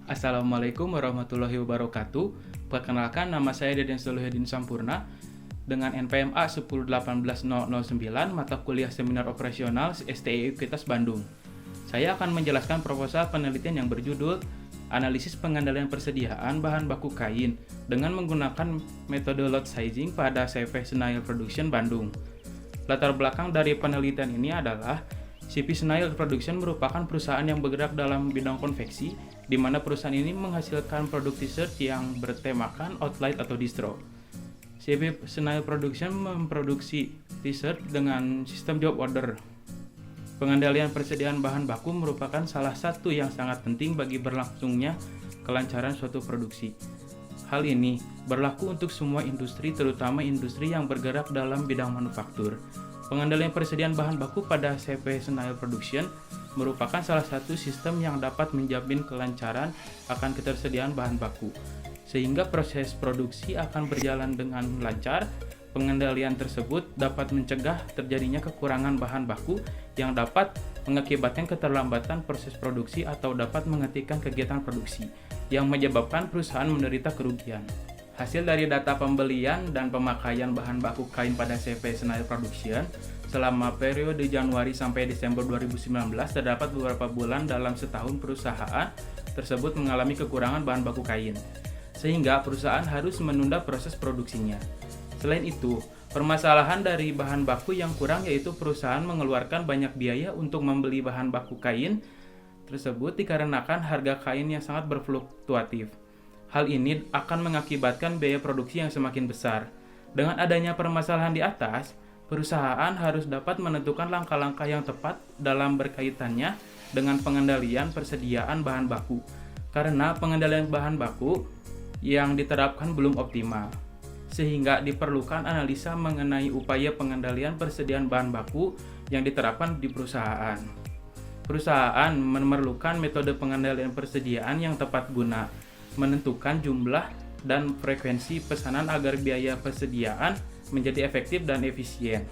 Assalamualaikum warahmatullahi wabarakatuh. Perkenalkan, nama saya Deden Soluhyadin Sampurna dengan NPMA 1018009 mata kuliah Seminar Operasional STI Ekuitas Bandung. Saya akan menjelaskan proposal penelitian yang berjudul Analisis Pengendalian Persediaan Bahan Baku Kain dengan menggunakan metode lot sizing pada CV Senail Production Bandung. Latar belakang dari penelitian ini adalah CV Senail Production merupakan perusahaan yang bergerak dalam bidang konveksi, di mana perusahaan ini menghasilkan produk t-shirt yang bertemakan outline atau distro. CV Senail Production memproduksi t-shirt dengan sistem job order. Pengendalian persediaan bahan baku merupakan salah satu yang sangat penting bagi berlangsungnya kelancaran suatu produksi. Hal ini berlaku untuk semua industri, terutama industri yang bergerak dalam bidang manufaktur. Pengendalian persediaan bahan baku pada CV Senail Production merupakan salah satu sistem yang dapat menjamin kelancaran akan ketersediaan bahan baku, sehingga proses produksi akan berjalan dengan lancar. Pengendalian tersebut dapat mencegah terjadinya kekurangan bahan baku yang dapat mengakibatkan keterlambatan proses produksi atau dapat menghentikan kegiatan produksi yang menyebabkan perusahaan menderita kerugian. Hasil dari data pembelian dan pemakaian bahan baku kain pada CV Senail Production selama periode Januari sampai Desember 2019, terdapat beberapa bulan dalam setahun perusahaan tersebut mengalami kekurangan bahan baku kain, sehingga perusahaan harus menunda proses produksinya. Selain itu, permasalahan dari bahan baku yang kurang yaitu perusahaan mengeluarkan banyak biaya untuk membeli bahan baku kain tersebut dikarenakan harga kain yang sangat berfluktuatif. Hal ini akan mengakibatkan biaya produksi yang semakin besar. Dengan adanya permasalahan di atas, perusahaan harus dapat menentukan langkah-langkah yang tepat dalam berkaitannya dengan pengendalian persediaan bahan baku, karena pengendalian bahan baku yang diterapkan belum optimal, sehingga diperlukan analisa mengenai upaya pengendalian persediaan bahan baku yang diterapkan di perusahaan. Perusahaan memerlukan metode pengendalian persediaan yang tepat guna menentukan jumlah dan frekuensi pesanan agar biaya persediaan menjadi efektif dan efisien.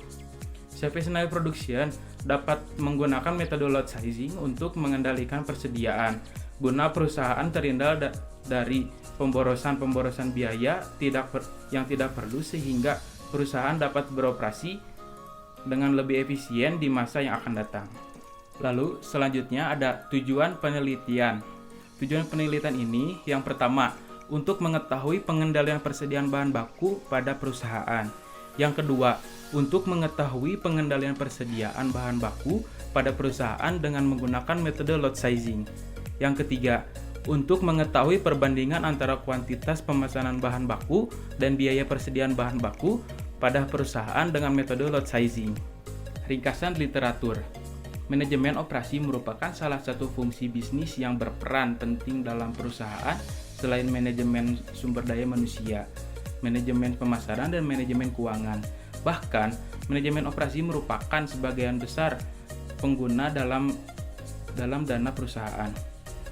CV Senail Production dapat menggunakan metode lot sizing untuk mengendalikan persediaan, guna perusahaan terhindar dari pemborosan biaya yang tidak perlu, sehingga perusahaan dapat beroperasi dengan lebih efisien di masa yang akan datang. Lalu selanjutnya ada tujuan penelitian. Tujuan penelitian ini yang pertama, untuk mengetahui pengendalian persediaan bahan baku pada perusahaan. Yang kedua, untuk mengetahui pengendalian persediaan bahan baku pada perusahaan dengan menggunakan metode lot sizing. Yang ketiga, untuk mengetahui perbandingan antara kuantitas pemesanan bahan baku dan biaya persediaan bahan baku pada perusahaan dengan metode lot sizing. Ringkasan literatur. Manajemen operasi merupakan salah satu fungsi bisnis yang berperan penting dalam perusahaan selain manajemen sumber daya manusia, manajemen pemasaran, dan manajemen keuangan. Bahkan, manajemen operasi merupakan sebagian besar pengguna dalam dana perusahaan.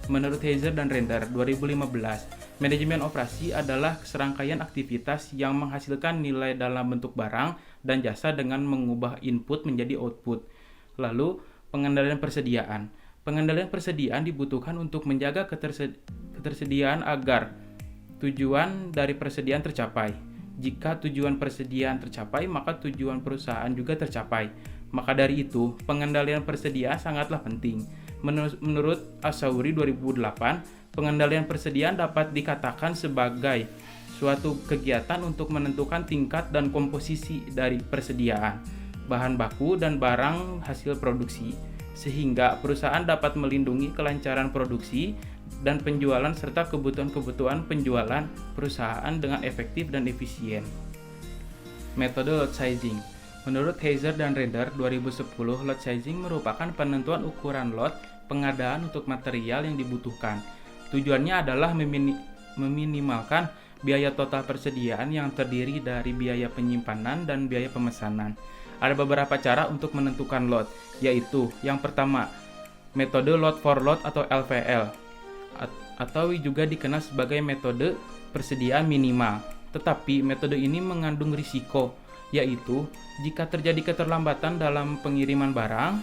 Menurut Heiser dan Render 2015, manajemen operasi adalah serangkaian aktivitas yang menghasilkan nilai dalam bentuk barang dan jasa dengan mengubah input menjadi output. Lalu, pengendalian persediaan. Pengendalian persediaan dibutuhkan untuk menjaga ketersediaan agar tujuan dari persediaan tercapai. Jika tujuan persediaan tercapai, maka tujuan perusahaan juga tercapai. Maka dari itu, pengendalian persediaan sangatlah penting. Menurut Asauri 2008, pengendalian persediaan dapat dikatakan sebagai suatu kegiatan untuk menentukan tingkat dan komposisi dari persediaan bahan baku dan barang hasil produksi, sehingga perusahaan dapat melindungi kelancaran produksi dan penjualan serta kebutuhan penjualan perusahaan dengan efektif dan efisien. Metode lot sizing. Menurut Heiser dan Render 2010, lot sizing merupakan penentuan ukuran lot pengadaan untuk material yang dibutuhkan. Tujuannya adalah meminimalkan biaya total persediaan yang terdiri dari biaya penyimpanan dan biaya pemesanan. Ada beberapa cara untuk menentukan lot, yaitu yang pertama, metode lot for lot atau LVL, atau juga dikenal sebagai metode persediaan minimal. Tetapi metode ini mengandung risiko, yaitu jika terjadi keterlambatan dalam pengiriman barang,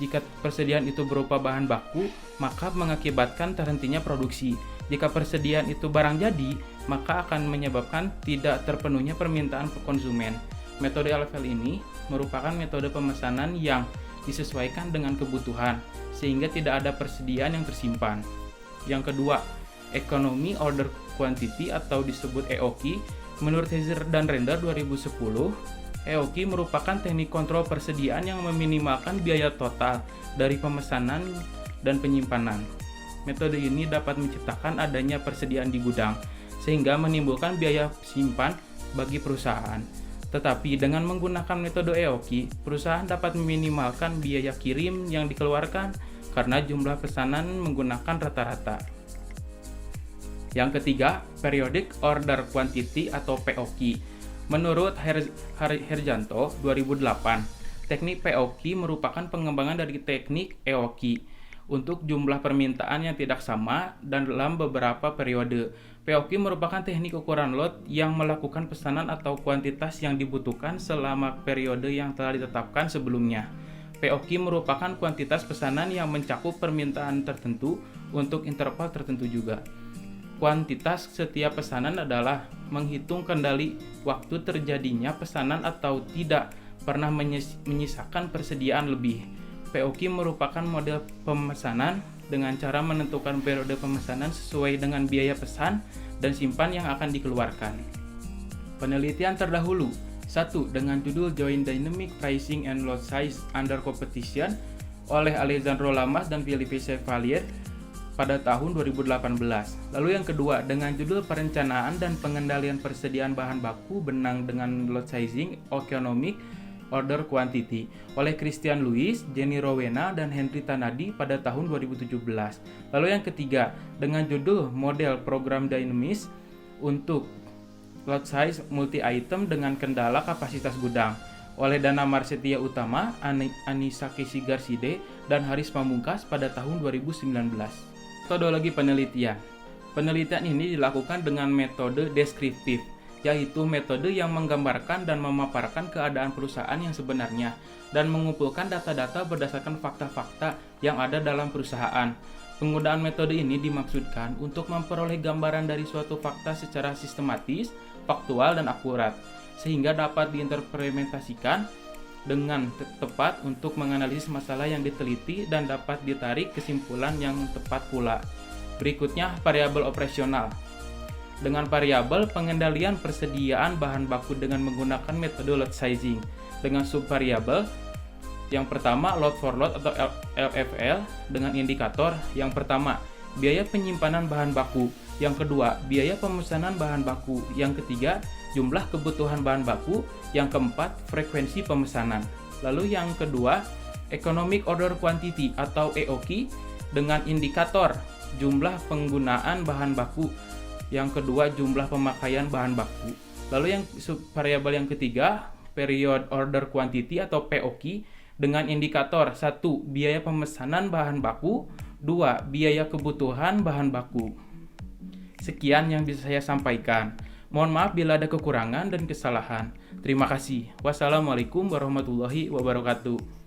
Jika persediaan itu berupa bahan baku, maka mengakibatkan terhentinya produksi. Jika persediaan itu barang jadi, maka akan menyebabkan tidak terpenuhnya permintaan konsumen. Metode LFL ini merupakan metode pemesanan yang disesuaikan dengan kebutuhan, sehingga tidak ada persediaan yang tersimpan. Yang kedua, Economy Order Quantity atau disebut EOQ. Menurut Heiser dan Render 2010, EOQ merupakan teknik kontrol persediaan yang meminimalkan biaya total dari pemesanan dan penyimpanan. Metode ini dapat menciptakan adanya persediaan di gudang, sehingga menimbulkan biaya simpan bagi perusahaan. Tetapi dengan menggunakan metode EOQ, perusahaan dapat meminimalkan biaya kirim yang dikeluarkan karena jumlah pesanan menggunakan rata-rata. Yang ketiga, Periodic Order Quantity atau POQ. Menurut Herjanto 2008, teknik POQ merupakan pengembangan dari teknik EOQ untuk jumlah permintaan yang tidak sama dan dalam beberapa periode. POQ merupakan teknik ukuran lot yang melakukan pesanan atau kuantitas yang dibutuhkan selama periode yang telah ditetapkan sebelumnya. POQ merupakan kuantitas pesanan yang mencakup permintaan tertentu untuk interval tertentu juga. Kuantitas setiap pesanan adalah menghitung kendali waktu terjadinya pesanan atau tidak pernah menyisakan persediaan lebih. POQ merupakan model pemesanan dengan cara menentukan periode pemesanan sesuai dengan biaya pesan dan simpan yang akan dikeluarkan. Penelitian terdahulu 1. Dengan judul Joint Dynamic Pricing and Lot Size Under Competition oleh Alessandro Lamas dan Philippe Chevalier pada tahun 2018. Lalu yang kedua, dengan judul Perencanaan dan Pengendalian Persediaan Bahan Baku Benang dengan Lot Sizing Economic Order Quantity oleh Christian Louis, Jenny Rowena, dan Henry Tanadi pada tahun 2017. Lalu yang ketiga, dengan judul Model Program Dynamis untuk Lot Size Multi-Item dengan Kendala Kapasitas Gudang oleh Dana Marsetia Utama, Anissa Kesigarside, dan Haris Pamungkas pada tahun 2019. Metodologi penelitian. Penelitian ini dilakukan dengan metode deskriptif, yaitu metode yang menggambarkan dan memaparkan keadaan perusahaan yang sebenarnya dan mengumpulkan data-data berdasarkan fakta-fakta yang ada dalam perusahaan. Penggunaan metode ini dimaksudkan untuk memperoleh gambaran dari suatu fakta secara sistematis, faktual, dan akurat, sehingga dapat diimplementasikan dengan tepat untuk menganalisis masalah yang diteliti dan dapat ditarik kesimpulan yang tepat pula. Berikutnya, variabel operasional. Dengan variabel pengendalian persediaan bahan baku dengan menggunakan metode lot sizing. Dengan subvariabel, yang pertama load for load atau LFL dengan indikator yang pertama, biaya penyimpanan bahan baku. Yang kedua, biaya pemesanan bahan baku. Yang ketiga, jumlah kebutuhan bahan baku. Yang keempat, frekuensi pemesanan. Lalu yang kedua, Economic Order Quantity atau EOQ dengan indikator jumlah penggunaan bahan baku. Yang kedua, jumlah pemakaian bahan baku. Lalu yang subvariabel yang ketiga, Period Order Quantity atau POQ dengan indikator 1. Biaya pemesanan bahan baku. 2. Biaya kebutuhan bahan baku. Sekian yang bisa saya sampaikan. Mohon maaf bila ada kekurangan dan kesalahan. Terima kasih. Wassalamualaikum warahmatullahi wabarakatuh.